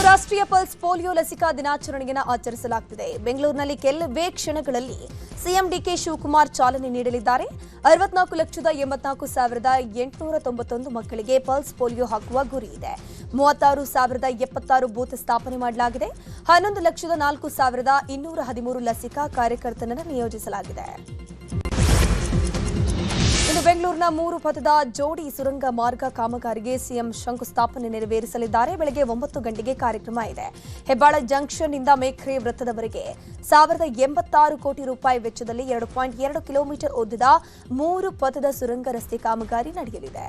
ರಾಷ್ಟ್ರೀಯ pulse polio ಲಸಿಕಾ ದಿನಾಚರಣೆಯನ್ನು ಆಚರಿಸಲಾಗುತ್ತಿದೆ. ಬೆಂಗಳೂರಿನಲ್ಲಿ ಕೆಲವೇ ಕ್ಷಣಗಳಲ್ಲಿ ಸಿಎಂ ಡಿಕೆ ಶಿವಕುಮಾರ್ ಚಾಲನೆ ನೀಡಲಿದ್ದಾರೆ. 64,84,891 ಮಕ್ಕಳಿಗೆ ಪಲ್ಸ್ ಪೋಲಿಯೋ ಹಾಕುವ ಗುರಿ ಇದೆ. 36,076 ಬೂತ್ ಸ್ಥಾಪನೆ ಮಾಡಲಾಗಿದೆ. 11,04,213 ಲಸಿಕಾ ಕಾರ್ಯಕರ್ತರನ್ನು ನಿಯೋಜಿಸಲಾಗಿದೆ. ಇನ್ನು ಬೆಂಗಳೂರಿನ 3 ಪಥದ ಜೋಡಿ ಸುರಂಗ ಮಾರ್ಗ ಕಾಮಗಾರಿಗೆ ಸಿಎಂ ಶಂಕುಸ್ಥಾಪನೆ ನೆರವೇರಿಸಲಿದ್ದಾರೆ. ಬೆಳಗ್ಗೆ 9 ಗಂಟೆಗೆ ಕಾರ್ಯಕ್ರಮ ಇದೆ. ಹೆಬ್ಬಾಳ ಜಂಕ್ಷನ್ನಿಂದ ಮೇಖ್ರೆ ವೃತ್ತದವರೆಗೆ 1,086 ಕೋಟಿ ರೂಪಾಯಿ ವೆಚ್ಚದಲ್ಲಿ 2.2 ಕಿಲೋಮೀಟರ್ ಉದ್ದದ 3 ಪಥದ ಸುರಂಗ ರಸ್ತೆ ಕಾಮಗಾರಿ ನಡೆಯಲಿದೆ.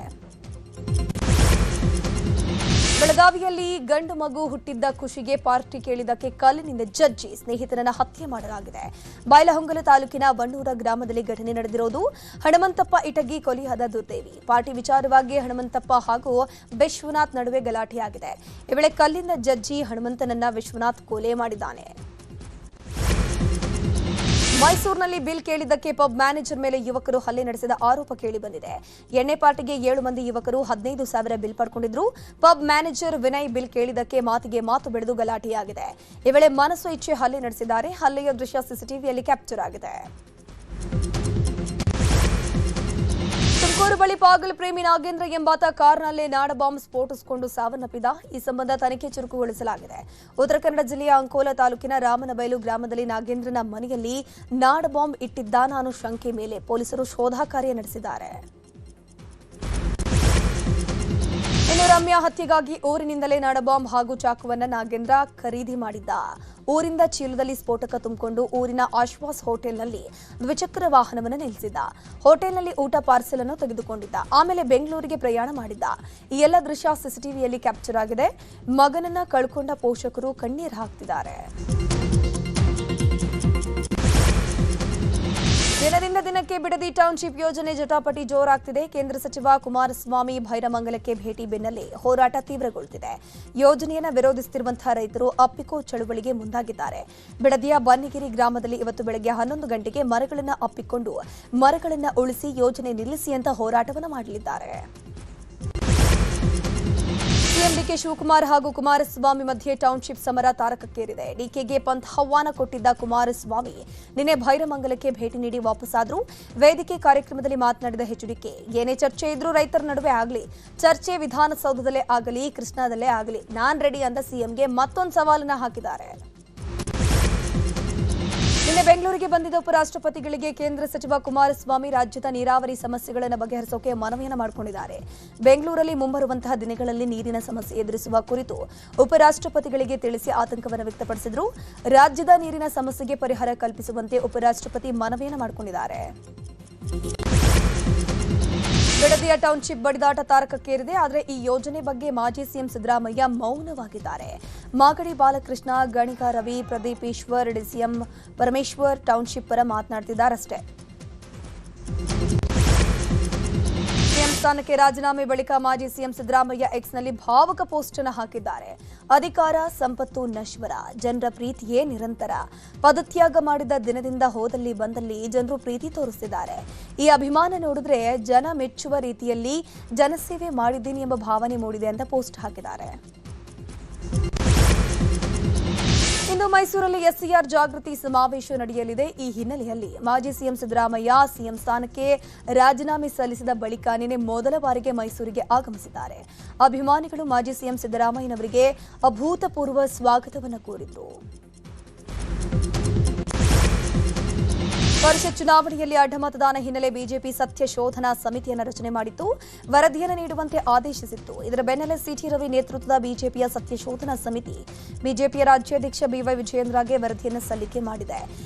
ಬೆಳಗಾವಿಯಲ್ಲಿ ಗಂಡು ಮಗು ಹುಟ್ಟಿದ್ದ ಖುಷಿಗೆ ಪಾರ್ಟಿ ಕೇಳಿದ್ದಕ್ಕೆ ಕಲ್ಲಿನಿಂದ ಜಜ್ಜಿ ಸ್ನೇಹಿತರನ್ನ ಹತ್ಯೆ ಮಾಡಲಾಗಿದೆ. ಬೈಲಹೊಂಗಲ ತಾಲೂಕಿನ ವಣ್ಣೂರ ಗ್ರಾಮದಲ್ಲಿ ಘಟನೆ ನಡೆದಿರುವುದು. ಹನುಮಂತಪ್ಪ ಇಟಗಿ ಕೊಲೆಯಾದ ದುರ್ದೇವಿ. ಪಾರ್ಟಿ ವಿಚಾರವಾಗಿ ಹನುಮಂತಪ್ಪ ಹಾಗೂ ವಿಶ್ವನಾಥ್ ನಡುವೆ ಗಲಾಟೆಯಾಗಿದೆ. ಈ ವೇಳೆ ಕಲ್ಲಿಂದ ಜಜ್ಜಿ ಹನುಮಂತನನ್ನ ವಿಶ್ವನಾಥ್ ಕೊಲೆ ಮಾಡಿದ್ದಾನೆ. ಮೈಸೂರಿನಲ್ಲಿ ಬಿಲ್ ಕೇಳಿದ್ದಕ್ಕೆ ಪಬ್ ಮ್ಯಾನೇಜರ್ ಮೇಲೆ ಯುವಕರು ಹಲ್ಲೆ ನಡೆಸಿದ ಆರೋಪ ಕೇಳಿಬಂದಿದೆ. ಎಣ್ಣೆ ಪಾರ್ಟಿಗೆ 7 ಮಂದಿ ಯುವಕರು 15,000 ಬಿಲ್ ಪಡ್ಕೊಂಡಿದ್ರು. ಪಬ್ ಮ್ಯಾನೇಜರ್ ವಿನಯ್ ಬಿಲ್ ಕೇಳಿದ್ದಕ್ಕೆ ಮಾತಿಗೆ ಮಾತು ಬೆಳೆದು ಗಲಾಟೆಯಾಗಿದೆ. ಈ ವೇಳೆ ಮನಸ್ಸು ಇಚ್ಛೆ ಹಲ್ಲೆ ನಡೆಸಿದ್ದಾರೆ. ಹಲ್ಲೆಯ ದೃಶ್ಯ ಸಿಸಿಟಿವಿಯಲ್ಲಿ ಕ್ಯಾಪ್ಚರ್ ಆಗಿದೆ. ತುಮಕೂರು ಬಳಿ ಪಾಗಲ್ ಪ್ರೇಮಿ ನಾಗೇಂದ್ರ ಎಂಬಾತ ಕಾರ್ನಲ್ಲೇ ನಾಡ ಬಾಂಬ್ ಸ್ಫೋಟಿಸಿಕೊಂಡು ಸಾವನ್ನಪ್ಪಿದ. ಈ ಸಂಬಂಧ ತನಿಖೆ ಚುರುಕುಗೊಳಿಸಲಾಗಿದೆ. ಉತ್ತರ ಕನ್ನಡ ಜಿಲ್ಲೆಯ ಅಂಕೋಲ ತಾಲೂಕಿನ ರಾಮನಬೈಲು ಗ್ರಾಮದಲ್ಲಿ ನಾಗೇಂದ್ರನ ಮನೆಯಲ್ಲಿ ನಾಡ ಬಾಂಬ್ ಇಟ್ಟಿದ್ದಾನ ಅನ್ನೋ ಶಂಕೆ ಮೇಲೆ ಪೊಲೀಸರು ಶೋಧ ಕಾರ್ಯ ನಡೆಸಿದ್ದಾರೆ. ಇನ್ನು ರಮ್ಯಾ ಹತ್ಯೆಗಾಗಿ ಊರಿನಿಂದಲೇ ನಾಡಬಾಂಬ್ ಹಾಗೂ ಚಾಕುವನ್ನ ನಾಗೇಂದ್ರ ಖರೀದಿ ಮಾಡಿದ್ದ. ಊರಿಂದ ಚೀಲದಲ್ಲಿ ಸ್ಫೋಟಕ ತುಂಬಿಕೊಂಡು ಊರಿನ ಆಶ್ವಾಸ್ ಹೋಟೆಲ್ನಲ್ಲಿ ದ್ವಿಚಕ್ರ ವಾಹನವನ್ನು ನಿಲ್ಲಿಸಿದ್ದ. ಹೋಟೆಲ್ನಲ್ಲಿ ಊಟ ಪಾರ್ಸೆಲ್ ಅನ್ನು ತೆಗೆದುಕೊಂಡಿದ್ದ. ಆಮೇಲೆ ಬೆಂಗಳೂರಿಗೆ ಪ್ರಯಾಣ ಮಾಡಿದ್ದ. ಈ ಎಲ್ಲ ದೃಶ್ಯ ಸಿಸಿಟಿವಿಯಲ್ಲಿ ಕ್ಯಾಪ್ಚರ್ ಆಗಿದೆ. ಮಗನನ್ನ ಕಳ್ಕೊಂಡ ಪೋಷಕರು ಕಣ್ಣೀರು ಹಾಕ್ತಿದ್ದಾರೆ. ದಿನದಿಂದ ದಿನಕ್ಕೆ ಬಿಡದಿ ಟೌನ್ಶಿಪ್ ಯೋಜನೆ ಜಟಾಪಟಿ ಜೋರಾಗ್ತಿದೆ. ಕೇಂದ್ರ ಸಚಿವ ಕುಮಾರಸ್ವಾಮಿ ಭೈರಮಂಗಲಕ್ಕೆ ಭೇಟಿ ಬೆನ್ನಲ್ಲೇ ಹೋರಾಟ ತೀವ್ರಗೊಳ್ಳುತ್ತಿದೆ. ಯೋಜನೆಯನ್ನು ವಿರೋಧಿಸುತ್ತಿರುವಂತಹ ರೈತರು ಅಪ್ಪಿಕೋ ಚಳುವಳಿಗೆ ಮುಂದಾಗಿದ್ದಾರೆ. ಬಿಡದಿಯ ಬನ್ನಿಗಿರಿ ಗ್ರಾಮದಲ್ಲಿ ಇವತ್ತು ಬೆಳಗ್ಗೆ 11 ಗಂಟೆಗೆ ಮರಗಳನ್ನು ಅಪ್ಪಿಕೊಂಡು ಮರಗಳನ್ನು ಉಳಿಸಿ ಯೋಜನೆ ನಿಲ್ಲಿಸಿ ಅಂತ ಹೋರಾಟವನ್ನು ಮಾಡಲಿದ್ದಾರೆ. ಸಿಎಂ ಡಿಕೆ ಶಿವಕುಮಾರ್ ಹಾಗೂ ಕುಮಾರಸ್ವಾಮಿ ಮಧ್ಯೆ ಟೌನ್ಶಿಪ್ ಸಮರ ತಾರಕಕ್ಕೇರಿದೆ. ಡಿಕೆಗೆ ಪಂಥ್ ಆಹ್ವಾನ ಕೊಟ್ಟಿದ್ದ ಕುಮಾರಸ್ವಾಮಿ ನಿನ್ನೆ ಭೈರಮಂಗಲಕ್ಕೆ ಭೇಟಿ ನೀಡಿ ವಾಪಸ್ಸಾದ್ರು. ವೇದಿಕೆ ಕಾರ್ಯಕ್ರಮದಲ್ಲಿ ಮಾತನಾಡಿದ ಎಚ್ಡಿಕೆ, ಏನೇ ಚರ್ಚೆ ಇದ್ರೂ ರೈತರ ನಡುವೆ ಆಗಲಿ, ಚರ್ಚೆ ವಿಧಾನಸೌಧದಲ್ಲೇ ಆಗಲಿ, ಕೃಷ್ಣಾದಲ್ಲೇ ಆಗಲಿ, ನಾನ್ ರೆಡಿ ಅಂತ ಸಿಎಂಗೆ ಮತ್ತೊಂದು ಸವಾಲನ್ನ ಹಾಕಿದ್ದಾರೆ. ನಿನ್ನೆ ಬೆಂಗಳೂರಿಗೆ ಬಂದಿದ್ದ ಉಪರಾಷ್ಟ್ರಪತಿಗಳಿಗೆ ಕೇಂದ್ರ ಸಚಿವ ಕುಮಾರಸ್ವಾಮಿ ರಾಜ್ಯದ ನೀರಾವರಿ ಸಮಸ್ಯೆಗಳನ್ನು ಬಗೆಹರಿಸೋಕೆ ಮನವಿಯನ್ನು ಮಾಡಿಕೊಂಡಿದ್ದಾರೆ. ಬೆಂಗಳೂರಲ್ಲಿ ಮುಂಬರುವಂತಹ ದಿನಗಳಲ್ಲಿ ನೀರಿನ ಸಮಸ್ಯೆ ಎದುರಿಸುವ ಕುರಿತು ಉಪರಾಷ್ಟ್ರಪತಿಗಳಿಗೆ ತಿಳಿಸಿ ಆತಂಕವನ್ನು ವ್ಯಕ್ತಪಡಿಸಿದರು. ರಾಜ್ಯದ ನೀರಿನ ಸಮಸ್ಯೆಗೆ ಪರಿಹಾರ ಕಲ್ಪಿಸುವಂತೆ ಉಪರಾಷ್ಟ್ರಪತಿ ಮನವಿಯನ್ನು ಮಾಡಿಕೊಂಡಿದ್ದಾರೆ. ಬಿಡದಿಯ ಟೌನ್ಶಿಪ್ ಬಡಿದಾಟ ತಾರಕಕ್ಕೇರಿದೆ. ಆದರೆ ಈ ಯೋಜನೆ ಬಗ್ಗೆ ಮಾಜಿ ಸಿಎಂ ಸಿದ್ದರಾಮಯ್ಯ ಮೌನವಾಗಿದ್ದಾರೆ. ಮಾಗಡಿ ಬಾಲಕೃಷ್ಣ, ಗಣಿಗ ರವಿ, ಪ್ರದೀಪ್ ಈಶ್ವರ್, ಡಿಸಿಎಂ ಪರಮೇಶ್ವರ್ ಟೌನ್ಶಿಪ್ ಪರ ಮಾತನಾಡುತ್ತಿದ್ದಾರಷ್ಟೇ. ಸಿಎಂ ಸ್ಥಾನಕ್ಕೆ ರಾಜೀನಾಮೆ ಬಳಿಕ ಮಾಜಿ ಸಿಎಂ ಸಿದ್ದರಾಮಯ್ಯ ಎಕ್ಸ್ನಲ್ಲಿ ಭಾವುಕ ಪೋಸ್ಟ್ ಅನ್ನು ಹಾಕಿದ್ದಾರೆ. ಅಧಿಕಾರ ಸಂಪತ್ತು ನಶ್ವರ, ಜನರ ಪ್ರೀತಿಯೇ ನಿರಂತರ. ಪದತ್ಯಾಗ ಮಾಡಿದ ದಿನದಿಂದ ಹೋದಲ್ಲಿ ಬಂದಲ್ಲಿ ಜನರು ಪ್ರೀತಿ ತೋರಿಸಿದ್ದಾರೆ. ಈ ಅಭಿಮಾನ ನೋಡಿದ್ರೆ ಜನ ಮೆಚ್ಚುವ ರೀತಿಯಲ್ಲಿ ಜನಸೇವೆ ಮಾಡಿದ್ದೀನಿ ಎಂಬ ಭಾವನೆ ಮೂಡಿದೆ ಅಂತ ಪೋಸ್ಟ್ ಹಾಕಿದ್ದಾರೆ. ಇಂದು ಮೈಸೂರಲ್ಲಿ ಎಸ್ಸಿಆರ್ ಜಾಗೃತಿ ಸಮಾವೇಶ ನಡೆಯಲಿದೆ. ಈ ಹಿನ್ನೆಲೆಯಲ್ಲಿ ಮಾಜಿ ಸಿಎಂ ಸಿದ್ದರಾಮಯ್ಯ ಸಿಎಂ ಸ್ಥಾನಕ್ಕೆ ರಾಜೀನಾಮೆ ಸಲ್ಲಿಸಿದ ಬಳಿಕ ನಿನ್ನೆ ಮೊದಲ ಬಾರಿಗೆ ಮೈಸೂರಿಗೆ ಆಗಮಿಸಿದ್ದಾರೆ. ಅಭಿಮಾನಿಗಳು ಮಾಜಿ ಸಿಎಂ ಸಿದ್ದರಾಮಯ್ಯನವರಿಗೆ ಅಭೂತಪೂರ್ವ ಸ್ವಾಗತವನ್ನು ಕೋರಿದರು. ಪರಿಷತ್ ಚುನಾವಣೆಯಲ್ಲಿ ಅಡ್ಡ ಮತದಾನ ಹಿನ್ನೆಲೆ ಬಿಜೆಪಿ ಸತ್ಯ ಶೋಧನಾ ಸಮಿತಿಯನ್ನು ರಚನೆ ಮಾಡಿತ್ತು. ವರದಿಯನ್ನು ನೀಡುವಂತೆ ಆದೇಶಿಸಿತ್ತು. ಇದರ ಬೆನ್ನಲ್ಲೇ ಸಿಟಿ ರವಿ ನೇತೃತ್ವದ ಬಿಜೆಪಿಯ ಸತ್ಯ ಶೋಧನಾ ಸಮಿತಿ ಬಿಜೆಪಿಯ ರಾಜ್ಯಾಧ್ಯಕ್ಷ ಬಿವೈ ವಿಜಯೇಂದ್ರಗೆ ವರದಿಯನ್ನು ಸಲ್ಲಿಕೆ ಮಾಡಿದೆ.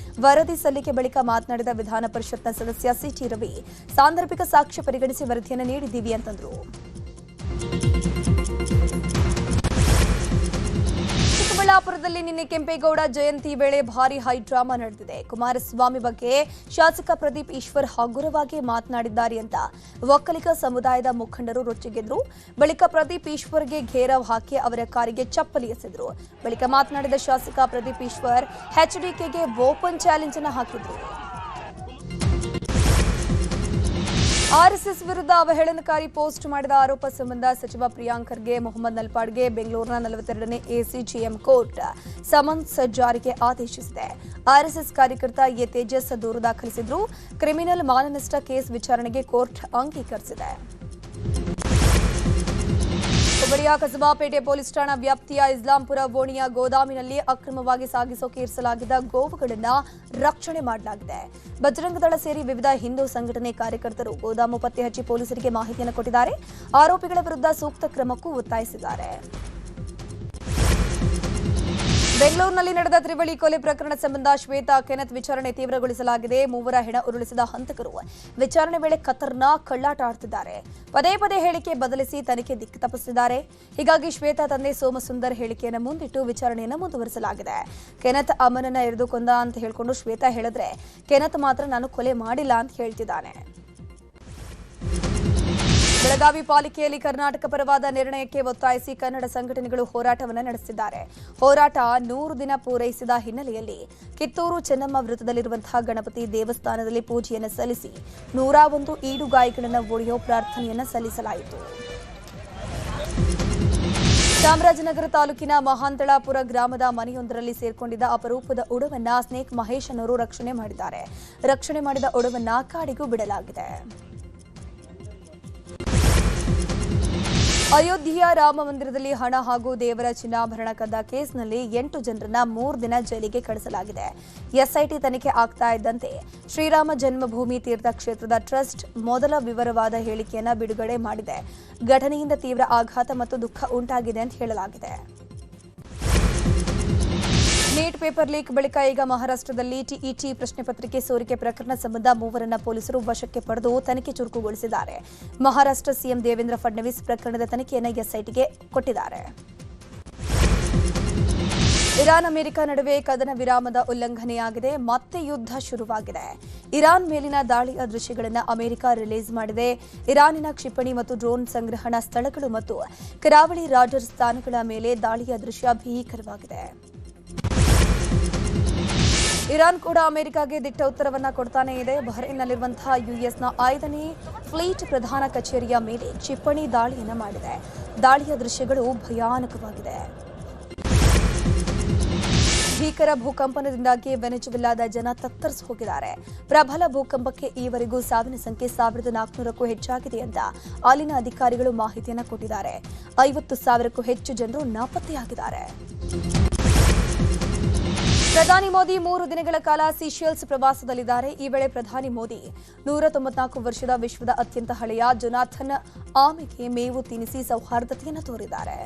ವರದಿ ಸಲ್ಲಿಕೆ ಬಳಿಕ ಮಾತನಾಡಿದ ವಿಧಾನ ಪರಿಷತ್ನ ಸದಸ್ಯ ಸಿಟಿ ರವಿ, ಸಾಂದರ್ಭಿಕ ಸಾಕ್ಷ್ಯ ಪರಿಗಣಿಸಿ ವರದಿಯನ್ನು ನೀಡಿದ್ದೀವಿ ಅಂತಂದ್ರು. ಚಿಕ್ಕಬಳ್ಳಾಪುರದಲ್ಲಿ ನಿನ್ನೆ ಕೆಂಪೇಗೌಡ ಜಯಂತಿ ವೇಳೆ ಭಾರೀ ಹೈ ಡ್ರಾಮಾ ನಡೆದಿದೆ. ಕುಮಾರಸ್ವಾಮಿ ಬಗ್ಗೆ ಶಾಸಕ ಪ್ರದೀಪ್ ಈಶ್ವರ್ ಹಗುರವಾಗಿ ಮಾತನಾಡಿದ್ದಾರೆ ಅಂತ ಒಕ್ಕಲಿಗ ಸಮುದಾಯದ ಮುಖಂಡರು ರೊಚ್ಚಿಗೆದ್ರು. ಬಳಿಕ ಪ್ರದೀಪ್ ಈಶ್ವರ್ಗೆ ಘೇರಾವ್ ಹಾಕಿ ಅವರ ಕಾರಿಗೆ ಚಪ್ಪಲಿ ಎಸೆದರು. ಬಳಿಕ ಮಾತನಾಡಿದ ಶಾಸಕ ಪ್ರದೀಪ್ ಈಶ್ವರ್ ಎಚ್ಡಿಕೆಗೆ ಓಪನ್ ಚಾಲೆಂಜ್ ಅನ್ನು ಹಾಕಿದ್ರು. ಆರ್ಎಸ್ಎಸ್ ವಿರುದ್ಧ ಅವಹೇಳನಕಾರಿ ಪೋಸ್ಟ್ ಮಾಡಿದ ಆರೋಪ ಸಂಬಂಧ ಸಚಿವ ಪ್ರಿಯಾಂಕ್ ಖರ್ಗೆ, ಮೊಹಮ್ಮದ್ ನಲ್ಪಾಡ್ಗೆ ಬೆಂಗಳೂರಿನ 42ನೇ ಎಸಿಜೆಎಂ ಕೋರ್ಟ್ ಸಮನ್ಸ್ ಜಾರಿಗೆ ಆದೇಶಿಸಿದೆ. ಆರ್ಎಸ್ಎಸ್ ಕಾರ್ಯಕರ್ತ ಎ ತೇಜಸ್ ದೂರು ದಾಖಲಿಸಿದ್ರು. ಕ್ರಿಮಿನಲ್ ಮಾನನಷ್ಟ ಕೇಸ್ ವಿಚಾರಣೆಗೆ ಕೋರ್ಟ್ ಅಂಗೀಕರಿಸಿದೆ. ಹುಬ್ಬಳ್ಳಿಯ ಕಸಬಾಪೇಟೆ ಪೊಲೀಸ್ ಠಾಣಾ ವ್ಯಾಪ್ತಿಯ ಇಸ್ಲಾಂಪುರ ಓಣಿಯ ಗೋದಾಮಿನಲ್ಲಿ ಅಕ್ರಮವಾಗಿ ಸಾಗಿಸೋಕೆ ಇರಿಸಲಾಗಿದ್ದ ಗೋವುಗಳನ್ನು ರಕ್ಷಣೆ ಮಾಡಲಾಗಿದೆ. ಬಜರಂಗದಳ ಸೇರಿ ವಿವಿಧ ಹಿಂದೂ ಸಂಘಟನೆ ಕಾರ್ಯಕರ್ತರು ಗೋದಾಮು ಪತ್ತೆ ಹಚ್ಚಿ ಪೊಲೀಸರಿಗೆ ಮಾಹಿತಿಯನ್ನು ಕೊಟ್ಟಿದ್ದಾರೆ. ಆರೋಪಿಗಳ ವಿರುದ್ಧ ಸೂಕ್ತ ಕ್ರಮಕ್ಕೂ ಒತ್ತಾಯಿಸಿದ್ದಾರೆ. ಬೆಂಗಳೂರಿನಲ್ಲಿ ನಡೆದ ತ್ರಿವಳಿ ಕೊಲೆ ಪ್ರಕರಣ ಸಂಬಂಧ ಶ್ವೇತಾ ಕೆನೆತ್ ವಿಚಾರಣೆ ತೀವ್ರಗೊಳಿಸಲಾಗಿದೆ. ಮೂವರ ಹೆಣ ಉರುಳಿಸಿದ ಹಂತಕರು ವಿಚಾರಣೆ ವೇಳೆ ಖತರ್ನಾಕ್ ಕಳ್ಳಾಟ ಆಡುತ್ತಿದ್ದಾರೆ. ಪದೇ ಪದೇ ಹೇಳಿಕೆ ಬದಲಿಸಿ ತನಿಖೆ ದಿಕ್ಕು ತಪ್ಪಿಸಿದ್ದಾರೆ. ಹೀಗಾಗಿ ಶ್ವೇತಾ ತಂದೆ ಸೋಮಸುಂದರ್ ಹೇಳಿಕೆಯನ್ನು ಮುಂದಿಟ್ಟು ವಿಚಾರಣೆಯನ್ನು ಮುಂದುವರಿಸಲಾಗಿದೆ. ಕೆನೆತ್ ಅಮ್ಮನನ್ನ ಎರೆದು ಕೊಂದ ಅಂತ ಹೇಳಿಕೊಂಡು ಶ್ವೇತಾ ಹೇಳಿದ್ರೆ, ಕೆನೆತ್ ಮಾತ್ರ ನಾನು ಕೊಲೆ ಮಾಡಿಲ್ಲ ಅಂತ ಹೇಳ್ತಿದ್ದಾನೆ. ಬೆಳಗಾವಿ ಪಾಲಿಕೆಯಲ್ಲಿ ಕರ್ನಾಟಕ ಪರವಾದ ನಿರ್ಣಯಕ್ಕೆ ಒತ್ತಾಯಿಸಿ ಕನ್ನಡ ಸಂಘಟನೆಗಳು ಹೋರಾಟವನ್ನು ನಡೆಸಿದ್ದಾರೆ. ಹೋರಾಟ 100 ದಿನ ಪೂರೈಸಿದ ಹಿನ್ನೆಲೆಯಲ್ಲಿ ಕಿತ್ತೂರು ಚೆನ್ನಮ್ಮ ವೃತ್ತದಲ್ಲಿರುವಂತಹ ಗಣಪತಿ ದೇವಸ್ಥಾನದಲ್ಲಿ ಪೂಜೆಯನ್ನು ಸಲ್ಲಿಸಿ 101 ಈಡುಗಾಯಿಗಳನ್ನು ಒಡೆಯೋ ಪ್ರಾರ್ಥನೆಯನ್ನು ಸಲ್ಲಿಸಲಾಯಿತು. ಚಾಮರಾಜನಗರ ತಾಲೂಕಿನ ಮಹಾಂತಳಾಪುರ ಗ್ರಾಮದ ಮನೆಯೊಂದರಲ್ಲಿ ಸೇರ್ಕೊಂಡಿದ್ದ ಅಪರೂಪದ ಉಡವನ್ನ ಸ್ನೇಕ್ ಮಹೇಶ್ ಅವರು ರಕ್ಷಣೆ ಮಾಡಿದ್ದಾರೆ. ರಕ್ಷಣೆ ಮಾಡಿದ ಉಡವನ್ನ ಕಾಡಿಗೂ ಬಿಡಲಾಗಿದೆ. ಅಯೋಧ್ಯೆಯ ರಾಮ ಮಂದಿರದಲ್ಲಿ ಹಣ ಹಾಗೂ ದೇವರ ಚಿನ್ನಾಭರಣ ಕದ್ದ ಕೇಸ್ನಲ್ಲಿ 8 ಜನರನ್ನ 3 ದಿನ ಜೈಲಿಗೆ ಕಳಿಸಲಾಗಿದೆ. ಎಸ್ಐಟಿ ತನಿಖೆ ಆಗ್ತಾ ಇದ್ದಂತೆ ಶ್ರೀರಾಮ ಜನ್ಮಭೂಮಿ ತೀರ್ಥಕ್ಷೇತ್ರದ ಟ್ರಸ್ಟ್ ಮೊದಲ ವಿವರವಾದ ಹೇಳಿಕೆಯನ್ನು ಬಿಡುಗಡೆ ಮಾಡಿದೆ. ಘಟನೆಯಿಂದ ತೀವ್ರ ಆಘಾತ ಮತ್ತು ದುಃಖ ಉಂಟಾಗಿದೆ ಅಂತ ಹೇಳಲಾಗಿದೆ. ನೀಟ್ ಪೇಪರ್ ಲೀಕ್ ಬಳಿಕ ಈಗ ಮಹಾರಾಷ್ಟ್ರದಲ್ಲಿ ಟಿಇಟಿ ಪ್ರಶ್ನೆ ಪತ್ರಿಕೆ ಸೋರಿಕೆ ಪ್ರಕರಣ ಸಂಬಂಧ ಮೂವರನ್ನ ಪೊಲೀಸರು ವಶಕ್ಕೆ ಪಡೆದು ತನಿಖೆ ಚುರುಕುಗೊಳಿಸಿದ್ದಾರೆ. ಮಹಾರಾಷ್ಟ್ರ ಸಿಎಂ ದೇವೇಂದ್ರ ಫಡ್ನವೀಸ್ ಪ್ರಕರಣದ ತನಿಖೆಯನ್ನು ಎಸ್ಐಟಿಗೆ ಕೊಟ್ಟಿದ್ದಾರೆ. ಇರಾನ್ ಅಮೆರಿಕ ನಡುವೆ ಕದನ ವಿರಾಮದ ಉಲ್ಲಂಘನೆಯಾಗಿದೆ. ಮತ್ತೆ ಯುದ್ಧ ಶುರುವಾಗಿದೆ. ಇರಾನ್ ಮೇಲಿನ ದಾಳಿಯ ದೃಶ್ಯಗಳನ್ನು ಅಮೆರಿಕ ರಿಲೀಸ್ ಮಾಡಿದೆ. ಇರಾನಿನ ಕ್ಷಿಪಣಿ ಮತ್ತು ಡ್ರೋನ್ ಸಂಗ್ರಹಣಾ ಸ್ಥಳಗಳು ಮತ್ತು ಕರಾವಳಿ ರಾಡಾರ್ ಸ್ಥಾನಗಳ ಮೇಲೆ ದಾಳಿಯ ದೃಶ್ಯ ಭೀಕರವಾಗಿದೆ. ಇರಾನ್ ಕೂಡ ಅಮೆರಿಕಾಗೆ ದಿಟ್ಟ ಉತ್ತರವನ್ನ ಕೊಡ್ತಾನೇ ಇದೆ. ಬಹ್ರೈನ್ನಲ್ಲಿರುವಂತಹ ಯುಎಸ್ನ 5ನೇ ಫ್ಲೀಟ್ ಪ್ರಧಾನ ಕಚೇರಿಯ ಮೇಲೆ ಕ್ಷಿಪಣಿ ದಾಳಿಯನ್ನು ಮಾಡಿದೆ. ದಾಳಿಯ ದೃಶ್ಯಗಳು ಭಯಾನಕವಾಗಿದೆ. ಭೀಕರ ಭೂಕಂಪನದಿಂದಾಗಿ ವೆನೆಜುವೆಲಾದ ಜನ ತತ್ತರಿಸಿ ಹೋಗಿದ್ದಾರೆ. ಪ್ರಬಲ ಭೂಕಂಪಕ್ಕೆ ಈವರೆಗೂ ಸಾವಿನ ಸಂಖ್ಯೆ 1400ಕ್ಕೂ ಹೆಚ್ಚಾಗಿದೆ ಅಂತ ಅಲ್ಲಿನ ಅಧಿಕಾರಿಗಳು ಮಾಹಿತಿಯನ್ನು ಕೊಟ್ಟಿದ್ದಾರೆ. 50,000ಕ್ಕೂ ಹೆಚ್ಚು ಜನರು ನಾಪತ್ತೆಯಾಗಿದ್ದಾರೆ. ಪ್ರಧಾನಿ ಮೋದಿ 3 ದಿನಗಳ ಕಾಲ ಸೀಶೆಲ್ಸ್ ಪ್ರವಾಸದಲ್ಲಿದ್ದಾರೆ. ಈ ವೇಳೆ ಪ್ರಧಾನಿ ಮೋದಿ 194 ವರ್ಷದ ವಿಶ್ವದ ಅತ್ಯಂತ ಹಳೆಯ ಜೊನಾಥನ್ ಆಮೆಗೆ ಮೇವು ತಿನ್ನಿಸಿ ಸೌಹಾರ್ದತೆಯನ್ನು ತೋರಿದ್ದಾರೆ.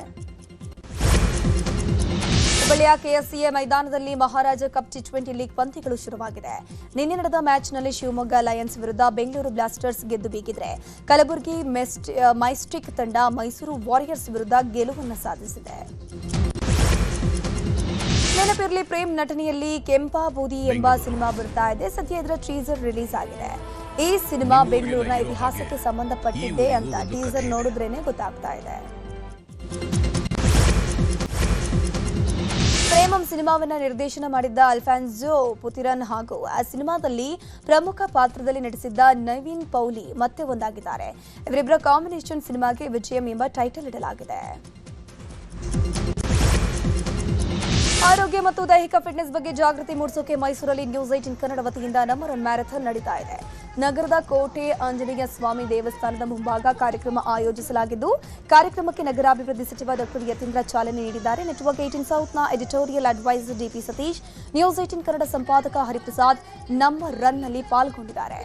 ಹುಬ್ಬಳ್ಳಿಯ ಕೆಎಸ್ಸಿಎ ಮೈದಾನದಲ್ಲಿ ಮಹಾರಾಜ ಕಪ್ ಟಿ20 ಲೀಗ್ ಪಂದ್ಯಗಳು ಶುರುವಾಗಿದೆ. ನಿನ್ನೆ ನಡೆದ ಮ್ಯಾಚ್ನಲ್ಲಿ ಶಿವಮೊಗ್ಗ ಲಯನ್ಸ್ ವಿರುದ್ಧ ಬೆಂಗಳೂರು ಬ್ಲಾಸ್ಟರ್ಸ್ ಗೆದ್ದು ಬೀಗಿದ್ರೆ, ಕಲಬುರಗಿ ಮೈಸ್ಟಿಕ್ ತಂಡ ಮೈಸೂರು ವಾರಿಯರ್ಸ್ ವಿರುದ್ಧ ಗೆಲುವನ್ನು ಸಾಧಿಸಿದೆ. ನೆನಪಿರಲಿ, ಪ್ರೇಮ್ ನಟನೆಯಲ್ಲಿ ಕೆಂಪಾಬೂದಿ ಎಂಬ ಸಿನಿಮಾ ಬರ್ತಾ ಇದೆ. ಸದ್ಯ ಇದರ ಟೀಸರ್ ರಿಲೀಸ್ ಆಗಿದೆ. ಈ ಸಿನಿಮಾ ಬೆಂಗಳೂರಿನ ಇತಿಹಾಸಕ್ಕೆ ಸಂಬಂಧಪಟ್ಟಿದೆ ಅಂತ ಟೀಸರ್ ನೋಡಿದ್ರೇನೆ ಗೊತ್ತಾಗ್ತಾ ಇದೆ. ಪ್ರೇಮಂ ಸಿನಿಮಾವನ್ನ ನಿರ್ದೇಶನ ಮಾಡಿದ್ದ ಅಲ್ಫಾನ್ಸೋ ಪುತಿರನ್ ಹಾಗೂ ಆ ಸಿನಿಮಾದಲ್ಲಿ ಪ್ರಮುಖ ಪಾತ್ರದಲ್ಲಿ ನಟಿಸಿದ್ದ ನವೀನ್ ಪೌಲಿ ಮತ್ತೆ ಒಂದಾಗಿದ್ದಾರೆ. ಇವರಿಬ್ಬರ ಕಾಂಬಿನೇಷನ್ ಸಿನಿಮಾಗೆ ವಿಜಯಂ ಎಂಬ ಟೈಟಲ್ ಇಡಲಾಗಿದೆ. ಆರೋಗ್ಯ ಮತ್ತು ದೈಹಿಕ ಫಿಟ್ನೆಸ್ ಬಗ್ಗೆ ಜಾಗೃತಿ ಮೂಡಿಸೋಕೆ ಮೈಸೂರಲ್ಲಿ ನ್ಯೂಸ್ 18 ಕನ್ನಡ ವತಿಯಿಂದ ನಂಬರ್ 1 ಮ್ಯಾರಥಾನ್ ನಡೀತಾ ಇದೆ. ನಗರದ ಕೋಟೆ ಆಂಜನೇಯ ಸ್ವಾಮಿ ದೇವಸ್ಥಾನದ ಮುಂಭಾಗ ಕಾರ್ಯಕ್ರಮ ಆಯೋಜಿಸಲಾಗಿದ್ದು, ಕಾರ್ಯಕ್ರಮಕ್ಕೆ ನಗರಾಭಿವೃದ್ಧಿ ಸಚಿವ ಡಾ ಯತೀಂದ್ರ ಚಾಲನೆ ನೀಡಿದ್ದಾರೆ. ನೆಟ್ವರ್ಕ್ 18 ಸೌತ್ನ editorial adviser DP Satish, news 18 Kannada ಸಂಪಾದಕ ಹರಿಪ್ರಸಾದ್ ನಂಬರ್ ರನ್ನಲ್ಲಿ ಪಾಲ್ಗೊಂಡಿದ್ದಾರೆ.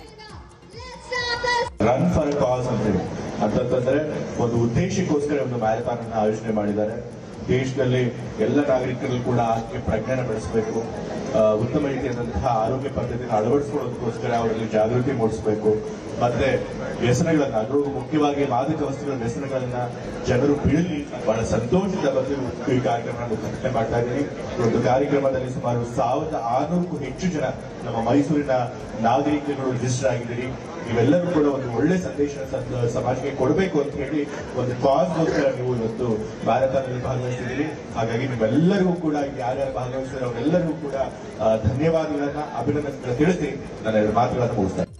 ರನ್ ಫಾರ್ ಕಾಸ್ ಅಂತಂದ್ರೆ ಒಂದು ಉದ್ದೇಶಕ್ಕೋಸ್ಕರ ಒಂದು ಮ್ಯಾರಥಾನ್ ಅನ್ನು ಆಯೋಜನೆ ಮಾಡಿದ್ದಾರೆ. ದೇಶದಲ್ಲಿ ಎಲ್ಲ ನಾಗರಿಕರು ಕೂಡ ಆರೋಗ್ಯ ಪ್ರಜ್ಞೆನ ಬೆಳೆಸಬೇಕು, ಉತ್ತಮ ರೀತಿಯಾದಂತಹ ಆರೋಗ್ಯ ಪದ್ಧತಿಯನ್ನು ಅಳವಡಿಸಿಕೊಳ್ಳೋದಕ್ಕೋಸ್ಕರ ಅವರಲ್ಲಿ ಜಾಗೃತಿ ಮೂಡಿಸಬೇಕು. ಮತ್ತೆ ವ್ಯಸನಗಳನ್ನ, ಅದು ಮುಖ್ಯವಾಗಿ ಮಾದಕ ವಸ್ತುಗಳ ವ್ಯಸನಗಳನ್ನ ಜನರು ಬಿಡಲಿ ಬಹಳ ಸಂತೋಷದ ಬಗ್ಗೆ ಈ ಕಾರ್ಯಕ್ರಮ ಉದ್ಘಾಟನೆ ಮಾಡ್ತಾ ಇದ್ದೀನಿ. ಒಂದು ಕಾರ್ಯಕ್ರಮದಲ್ಲಿ ಸುಮಾರು 1600ಕ್ಕೂ ಹೆಚ್ಚು ಜನ ನಮ್ಮ ಮೈಸೂರಿನ ನಾಗರಿಕರು ರಿಜಿಸ್ಟರ್ ಆಗಿದ್ದೀರಿ. ನೀವೆಲ್ಲರೂ ಕೂಡ ಒಂದು ಒಳ್ಳೆ ಸಂದೇಶ ಸಮಾಜಕ್ಕೆ ಕೊಡಬೇಕು ಅಂತ ಹೇಳಿ ಒಂದು ಕಾಸ್ಗೋಸ್ಕರ ನೀವು ಇವತ್ತು ಮ್ಯಾರಥಾನ್ನಲ್ಲಿ ಭಾಗವಹಿಸಿದ್ದೀರಿ. ಹಾಗಾಗಿ ನೀವೆಲ್ಲರಿಗೂ ಕೂಡ ಯಾರ್ಯಾರು ಭಾಗವಹಿಸಿದ್ರೆ ಅವರೆಲ್ಲರಿಗೂ ಕೂಡ ಧನ್ಯವಾದಗಳನ್ನ, ಅಭಿನಂದನೆಗಳನ್ನ ತಿಳಿಸಿ ನನ್ನ 2 ಮಾತುಗಳನ್ನು ಮುಗಿಸ್ತೇನೆ.